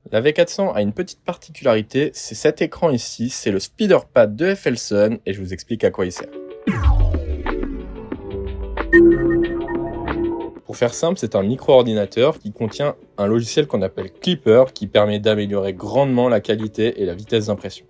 La V400 a une petite particularité, c'est cet écran ici, c'est le SpeederPad de FLSun et je vous explique à quoi il sert. Pour faire simple, c'est un micro-ordinateur qui contient un logiciel qu'on appelle Clipper qui permet d'améliorer grandement la qualité et la vitesse d'impression.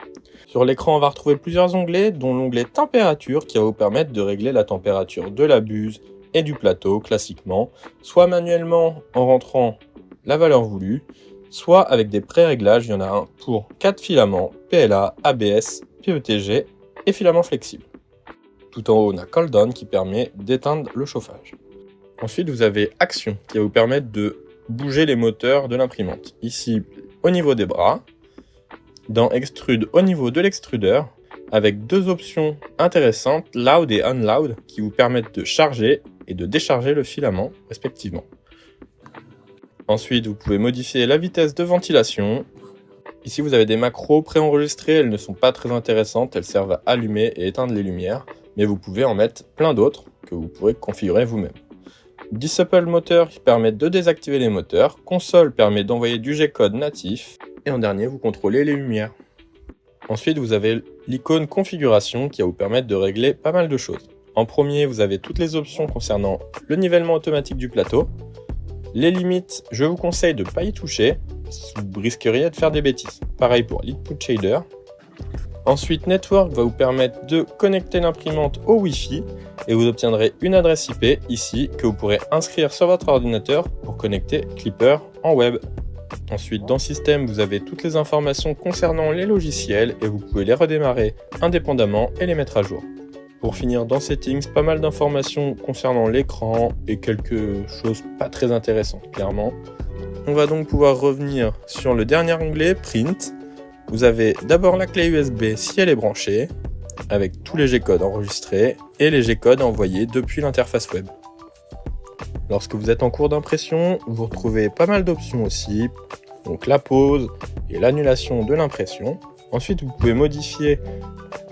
Sur l'écran, on va retrouver plusieurs onglets, dont l'onglet température qui va vous permettre de régler la température de la buse et du plateau classiquement, soit manuellement en rentrant la valeur voulue, soit avec des pré-réglages. Il y en a un pour 4 filaments, PLA, ABS, PETG et filaments flexibles. Tout en haut, on a Cool Down qui permet d'éteindre le chauffage. Ensuite, vous avez Action qui va vous permettre de bouger les moteurs de l'imprimante. Ici, au niveau des bras, dans Extrude au niveau de l'extrudeur, avec deux options intéressantes, Loud et Unloud, qui vous permettent de charger et de décharger le filament respectivement. Ensuite, vous pouvez modifier la vitesse de ventilation. Ici, vous avez des macros préenregistrées, elles ne sont pas très intéressantes, elles servent à allumer et éteindre les lumières, mais vous pouvez en mettre plein d'autres que vous pourrez configurer vous-même. Disable moteur qui permet de désactiver les moteurs, console permet d'envoyer du G-code natif, et en dernier, vous contrôlez les lumières. Ensuite, vous avez l'icône configuration qui va vous permettre de régler pas mal de choses. En premier, vous avez toutes les options concernant le nivellement automatique du plateau. Les limites, je vous conseille de ne pas y toucher, vous risqueriez de faire des bêtises. Pareil pour l'Input Shader. Ensuite, Network va vous permettre de connecter l'imprimante au Wi-Fi et vous obtiendrez une adresse IP ici que vous pourrez inscrire sur votre ordinateur pour connecter Clipper en web. Ensuite, dans Système, vous avez toutes les informations concernant les logiciels et vous pouvez les redémarrer indépendamment et les mettre à jour. Pour finir, dans Settings, pas mal d'informations concernant l'écran et quelques choses pas très intéressantes, clairement. On va donc pouvoir revenir sur le dernier onglet, Print. Vous avez d'abord la clé USB si elle est branchée, avec tous les G-codes enregistrés et les G-codes envoyés depuis l'interface web. Lorsque vous êtes en cours d'impression, vous retrouvez pas mal d'options aussi, donc la pause et l'annulation de l'impression. Ensuite, vous pouvez modifier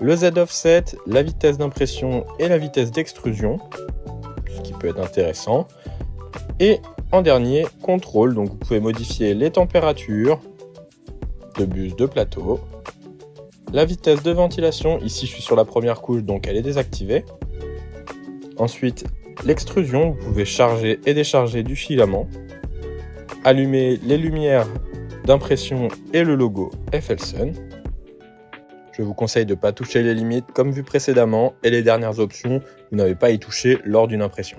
le Z-offset, la vitesse d'impression et la vitesse d'extrusion, ce qui peut être intéressant. Et en dernier, contrôle, donc vous pouvez modifier les températures de buse de plateau, la vitesse de ventilation, ici je suis sur la première couche donc elle est désactivée. Ensuite, l'extrusion, vous pouvez charger et décharger du filament, allumer les lumières d'impression et le logo FLSun. Je vous conseille de ne pas toucher les limites comme vu précédemment et les dernières options, vous n'avez pas à y toucher lors d'une impression.